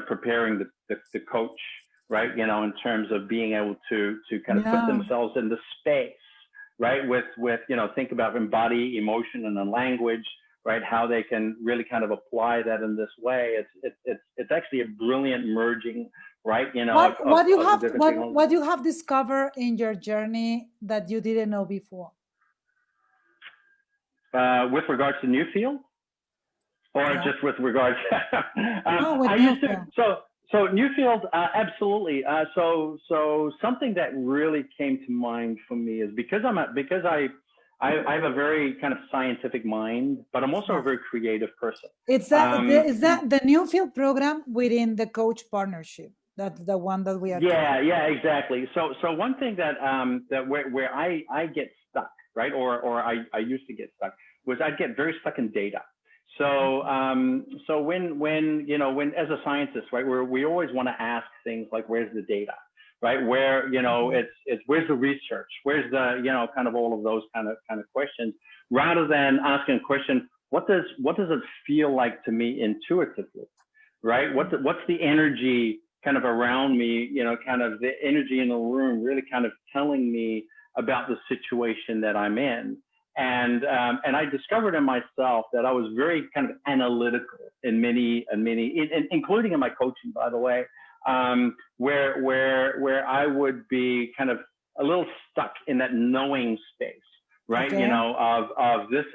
Speaker 2: preparing the coach, right? In terms of being able to kind of put
Speaker 1: Yeah.
Speaker 2: themselves in the space, right? With think about embody emotion and then language, right? How they can really kind of apply that in this way. It's actually a brilliant merging, right? Of the different technologies.
Speaker 1: What you have discovered in your journey that you didn't know before?
Speaker 2: With regards to Newfield, or
Speaker 1: Yeah.
Speaker 2: just with regards
Speaker 1: No, with
Speaker 2: I used to
Speaker 1: Newfield.
Speaker 2: so Newfield, absolutely. So something that really came to mind for me is because I have a very kind of scientific mind, but I'm also a
Speaker 1: Yeah.
Speaker 2: very creative person.
Speaker 1: It's is that the Newfield program within the coach partnership? That's the one that we are talking.
Speaker 2: Yeah, exactly. So one thing that where I get stuck, right, or I used to get stuck, was I'd get very stuck in data. So when as a scientist, right, we always want to ask things like, where's the data, right? Where it's where's the research, where's the kind of all of those kind of questions, rather than asking a question, what does it feel like to me intuitively, right? What's the energy kind of around me, kind of the energy in the room really kind of telling me about the situation that I'm in. And I discovered in myself that I was very kind of analytical in many, including in my coaching, by the way, where I would be kind of a little stuck in that knowing space, right?
Speaker 1: Okay.
Speaker 2: Of this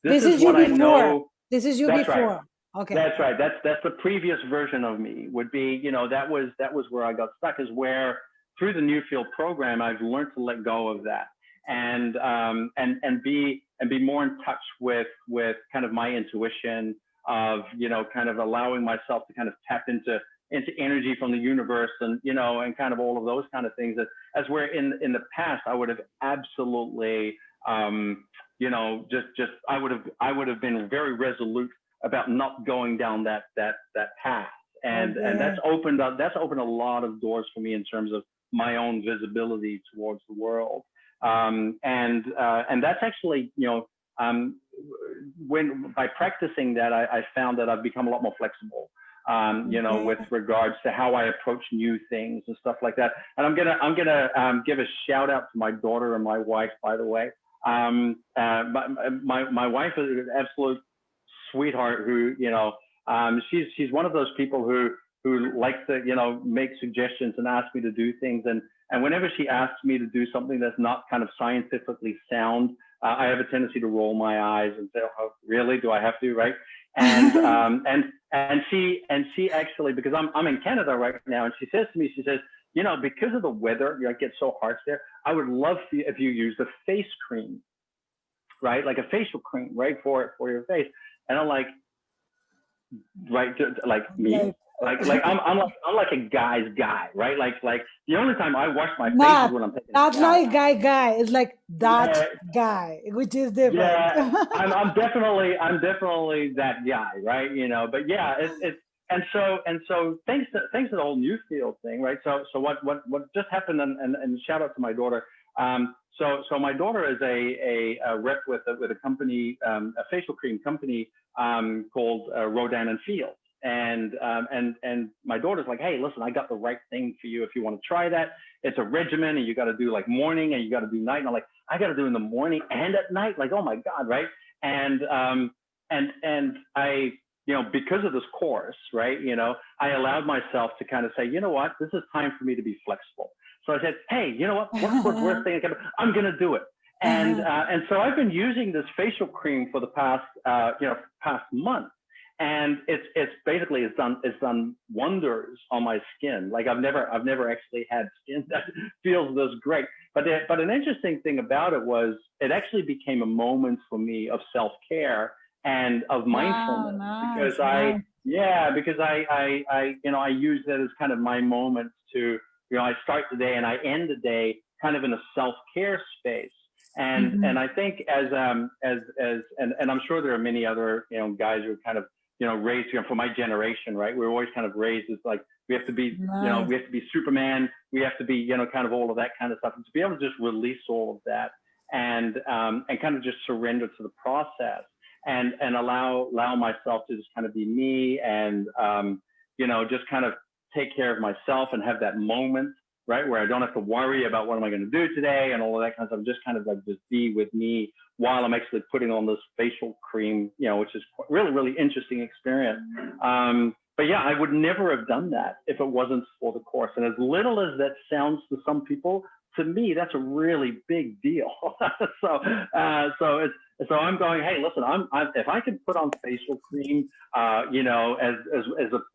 Speaker 1: This
Speaker 2: is
Speaker 1: is you
Speaker 2: what I
Speaker 1: before.
Speaker 2: know.
Speaker 1: This is you
Speaker 2: That's right.
Speaker 1: before. Okay.
Speaker 2: That's right. That's the previous version of me would be, that was where I got stuck, is where through the Newfield program, I've learned to let go of that and be more in touch with kind of my intuition of, you know, kind of allowing myself to kind of tap into energy from the universe, and, you know, and kind of all of those kind of things, that as where in the past I would have absolutely, you know, just I would have been very resolute about not going down that path. And that's opened a lot of doors for me in terms of my own visibility towards the world. And that's actually, you know, when by practicing that, I found that I've become a lot more flexible, you know, with regards to how I approach new things and stuff like that. And I'm gonna give a shout out to my daughter and my wife, by the way. My wife is an absolute sweetheart who, you know, she's one of those people who likes to, you know, make suggestions and ask me to do things. And whenever she asks me to do something that's not kind of scientifically sound, I have a tendency to roll my eyes and say, "Oh, really? Do I have to?" Right? And and she actually, because I'm in Canada right now, and she says to me, she says, "You know, because of the weather, you know, it gets so harsh there. I would love if you used a face cream, right? Like a facial cream, right, for your face." And I'm like, right, like me. Like I'm like a guy's guy, right? Like the only time I wash my face is when I'm taking a
Speaker 1: not
Speaker 2: shower.
Speaker 1: like guy. It's like that guy, which is different.
Speaker 2: Yeah, I'm definitely that guy, right? You know, but yeah, it's and so thanks to the whole new field thing, right? So what just happened, and shout out to my daughter. So my daughter is a rep with a company, a facial cream company called Rodan and Fields. And my daughter's like, "Hey, listen, I got the right thing for you if you want to try that. It's a regimen, and you got to do like morning and you got to do night." And I'm like, "I got to do in the morning and at night?" Like, oh my God, right? And I, you know, because of this course, right, you know, I allowed myself to kind of say, you know what, this is time for me to be flexible. So I said, "Hey, you know what? What's the worst thing that can happen? I'm going to do it." And so I've been using this facial cream for the past month. And it's basically it's done wonders on my skin. Like I've never actually had skin that feels this great. But an interesting thing about it was it actually became a moment for me of self-care and of mindfulness.
Speaker 1: Wow,
Speaker 2: Because I you know, I use that as kind of my moment to, you know, I start the day and I end the day kind of in a self-care space. And I think as and I'm sure there are many other, you know, guys who are kind of, you know, raised, you know, for my generation, right? We were always kind of raised as like, we have to be, you know, we have to be Superman. We have to be, you know, kind of all of that kind of stuff. And to be able to just release all of that and kind of just surrender to the process and allow myself to just kind of be me and, you know, just kind of take care of myself and have that moment, right, where I don't have to worry about what am I going to do today and all of that kind of stuff. Just kind of like just be with me while I'm actually putting on this facial cream, you know, which is really, really interesting experience. But yeah, I would never have done that if it wasn't for the course. And as little as that sounds to some people, to me, that's a really big deal. So I'm going, hey, listen, if I can put on facial cream, you know, as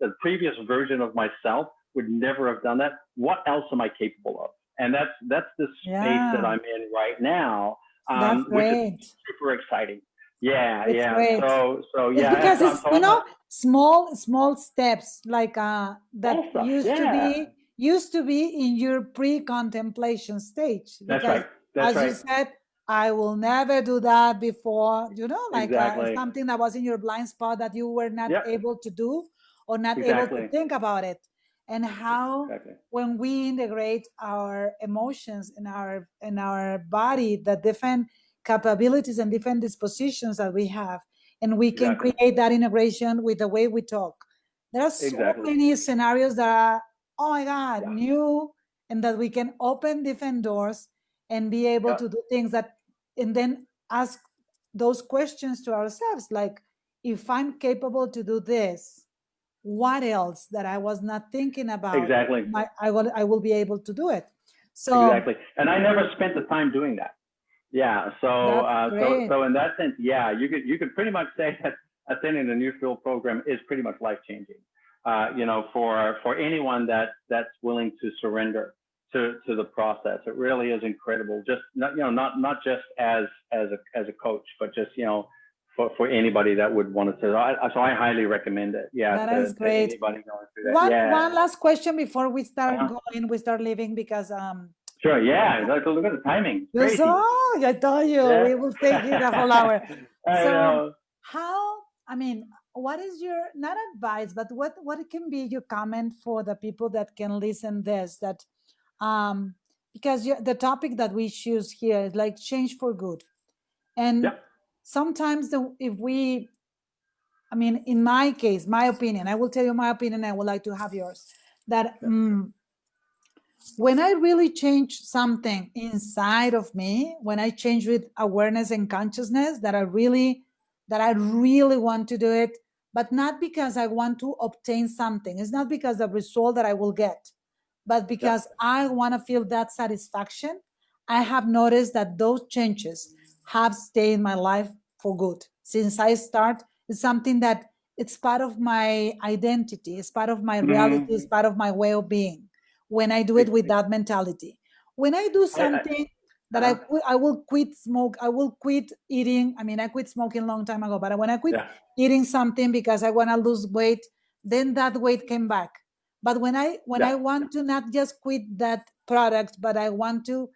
Speaker 2: a previous version of myself would never have done that, what else am I capable of? And that's the space that I'm in right now, which is super exciting. Yeah,
Speaker 1: great.
Speaker 2: So
Speaker 1: it's
Speaker 2: yeah,
Speaker 1: because it's, you know, small steps like that used to be in your pre-contemplation stage.
Speaker 2: That's
Speaker 1: because
Speaker 2: right. That's
Speaker 1: as you said, I will never do that before, you know, like something that was in your blind spot that you were not able to do or not able to think about it. And how when we integrate our emotions in our body, the different capabilities and different dispositions that we have, and we can create that integration with the way we talk. There are so many scenarios that are, oh my God, new, and that we can open different doors and be able to do things that, and then ask those questions to ourselves, like, if I'm capable to do this, what else that I was not thinking about? I will be able to do it. So
Speaker 2: and I never spent the time doing that. Yeah. So in that sense, yeah, you could pretty much say that attending the New Field program is pretty much life changing. You know, for anyone that's willing to surrender to the process. It really is incredible. Just not just as a coach, but just for anybody that would want to. So I highly recommend it. Yeah,
Speaker 1: that is great.
Speaker 2: to anybody going through that.
Speaker 1: One last question before we start we start leaving, because
Speaker 2: sure, yeah. Look at the timing. Crazy.
Speaker 1: Oh, I told you, we will stay here the whole hour.
Speaker 2: So
Speaker 1: what is your, not advice, but what can be your comment for the people that can listen this, that because the topic that we choose here is like change for good, and sometimes in my case, my opinion, I will tell you my opinion, I would like to have yours, that when I really change something inside of me, when I change with awareness and consciousness, that I really want to do it, but not because I want to obtain something. It's not because the result that I will get, but because I want to feel that satisfaction. I have noticed that those changes have stayed in my life for good. Since I start, it's something that it's part of my identity. It's part of my reality. It's part of my way of being. When I do it with that mentality, when I do something that I will quit smoke, I will quit eating. I quit smoking a long time ago, but when I quit eating something because I want to lose weight, then that weight came back. But when I want to not just quit that product, but I want to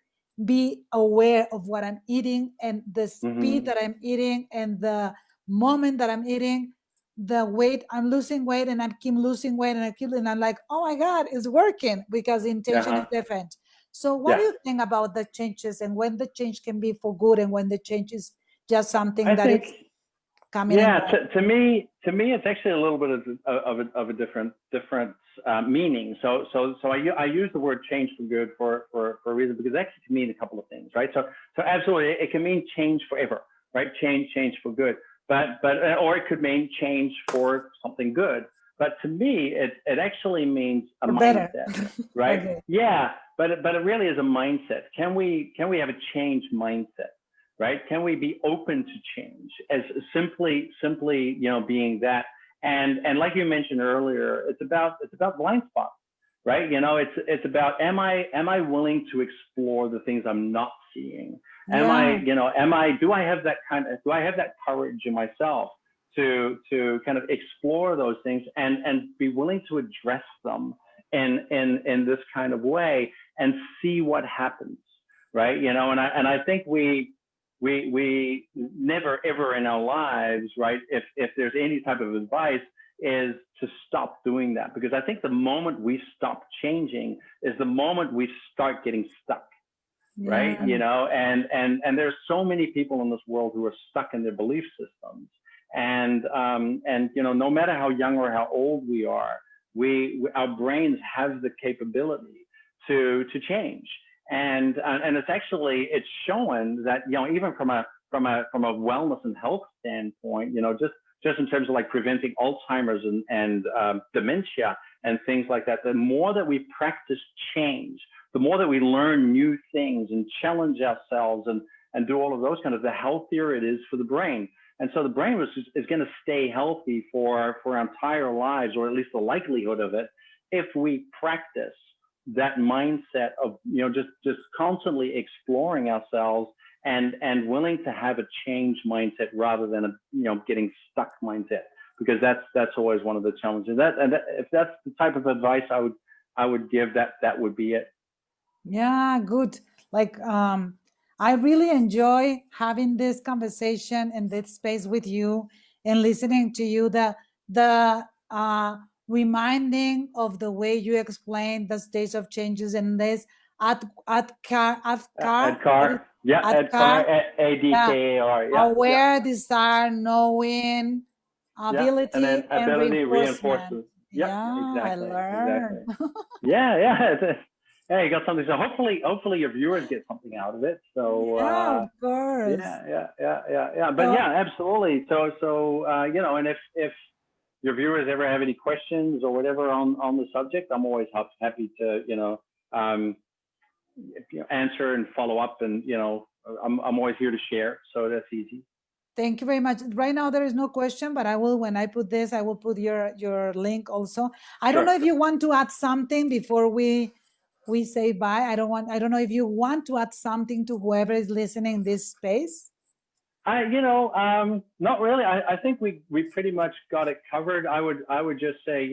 Speaker 1: be aware of what I'm eating and the speed that I'm eating and the moment that I'm eating, the weight, I'm losing weight and I keep losing weight and I'm like, oh my God, it's working, because the intention is different. So what do you think about the changes, and when the change can be for good and when the change is just something it's coming?
Speaker 2: Yeah, to me, it's actually a little bit of a different meaning. So I use the word change for good for a reason, because it actually can mean a couple of things, right? So absolutely, it can mean change forever, right? Change for good. But or it could mean change for something good. But to me, it actually means a mindset, right? Okay. Yeah, but it really is a mindset. Can we have a change mindset, right? Can we be open to change as simply being that? And like you mentioned earlier, it's about blind spots, right? It's about am I willing to explore the things I'm not seeing? Do I have that courage in myself to kind of explore those things and be willing to address them in this kind of way and see what happens, right? And I think we never ever in our lives, right, if there's any type of advice, is to stop doing that, because I think the moment we stop changing is the moment we start getting stuck. Right. And there's so many people in this world who are stuck in their belief systems. And no matter how young or how old we are, our brains have the capability to change. And it's shown that, even from a wellness and health standpoint, just in terms of like preventing Alzheimer's and dementia and things like that, the more that we practice change, the more that we learn new things and challenge ourselves and do all of those the healthier it is for the brain. And so the brain is going to stay healthy for our entire lives, or at least the likelihood of it, if we practice that mindset of, just constantly exploring ourselves and willing to have a change mindset rather than a, getting stuck mindset, because that's always one of the challenges. If that's the type of advice I would give, that would be it.
Speaker 1: Yeah, good. Like, I really enjoy having this conversation and this space with you and listening to you. The reminding of the way you explain the stage of changes in this ADKAR, aware, desire, knowing, ability, and reinforcement.
Speaker 2: Yeah, exactly.
Speaker 1: I learned.
Speaker 2: Exactly. Yeah. Hey, you got something. So hopefully your viewers get something out of it. So
Speaker 1: of course.
Speaker 2: Yeah. But absolutely. So and if your viewers ever have any questions or whatever on the subject, I'm always happy to answer and follow up, and I'm always here to share. So that's easy.
Speaker 1: Thank you very much. Right now there is no question, but I will, when I put this, I will put your link also. I don't know if you want to add something before we we say bye? I don't know if you want to add something to whoever is listening in this space.
Speaker 2: Not really. I think we pretty much got it covered. I would just say,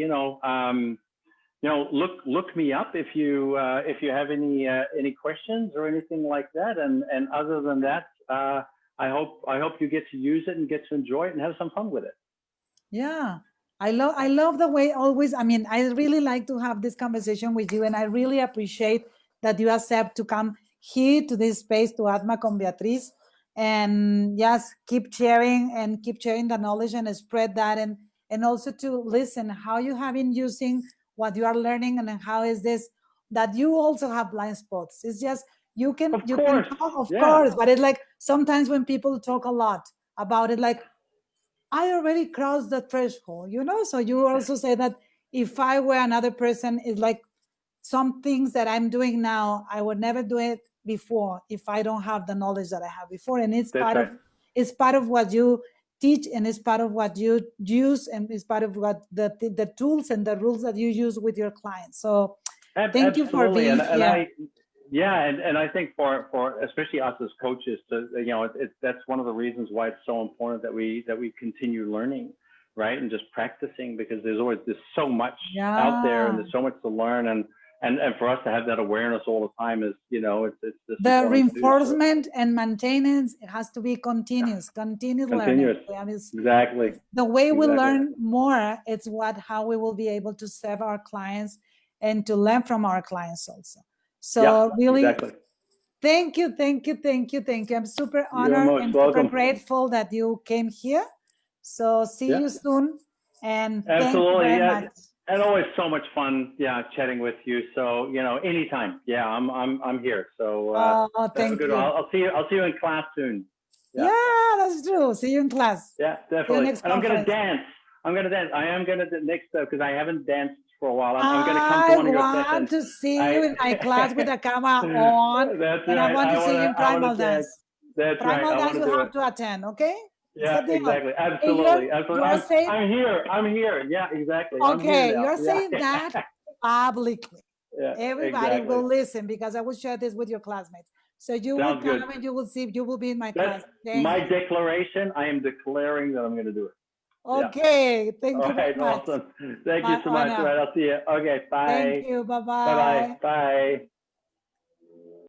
Speaker 2: look me up if you have any questions or anything like that. And other than that, I hope you get to use it and get to enjoy it and have some fun with it.
Speaker 1: Yeah. I love the way always, I mean, I really like to have this conversation with you, and I really appreciate that you accept to come here to this space to ATMA con Beatriz, and just keep sharing the knowledge and spread that, and also to listen how you have been using what you are learning, and how is this that you also have blind spots. It's just you can talk, of course, but it's like sometimes when people talk a lot about it, like, I already crossed the threshold, So you also say that if I were another person, it's like some things that I'm doing now, I would never do it before if I don't have the knowledge that I have before. And it's part of what you teach, and it's part of what you use, and it's part of what the tools and the rules that you use with your clients. So thank you for being here.
Speaker 2: And I think for especially us as coaches, that's one of the reasons why it's so important that we continue learning, right, and just practicing, because there's so much out there, and there's so much to learn, and for us to have that awareness all the time is, it's
Speaker 1: the reinforcement and maintenance. It has to be continuous learning.
Speaker 2: Exactly.
Speaker 1: The way we learn more, it's how we will be able to serve our clients and to learn from our clients also. So really, thank you. I'm super honored and super grateful that you came here. So see you soon. And thank you very much.
Speaker 2: And always so much fun, chatting with you. So anytime, I'm here. So
Speaker 1: thank you.
Speaker 2: I'll see you in class soon.
Speaker 1: Yeah, that's true. See you in class.
Speaker 2: Yeah, definitely. And I'm gonna dance. I am gonna next because I haven't danced for a while. I'm going to come to one of your sessions.
Speaker 1: I want to see you in my class with the camera on.
Speaker 2: That's
Speaker 1: and
Speaker 2: right.
Speaker 1: I want to see you in Primal Dance.
Speaker 2: That's right.
Speaker 1: Primal Dance you have to attend, okay?
Speaker 2: Yeah, exactly. Absolutely. I'm here. Yeah, exactly.
Speaker 1: Okay, you're saying that publicly. Yeah, everybody will listen, because I will share this with your classmates. So you will come and you will see, you will be in my class.
Speaker 2: My declaration, I am declaring that I'm going to do it.
Speaker 1: Okay, thank you very much.
Speaker 2: Awesome. Thank you so much. All right, I'll see you. Okay, bye.
Speaker 1: Thank you. Bye-bye.
Speaker 2: Bye-bye. Bye.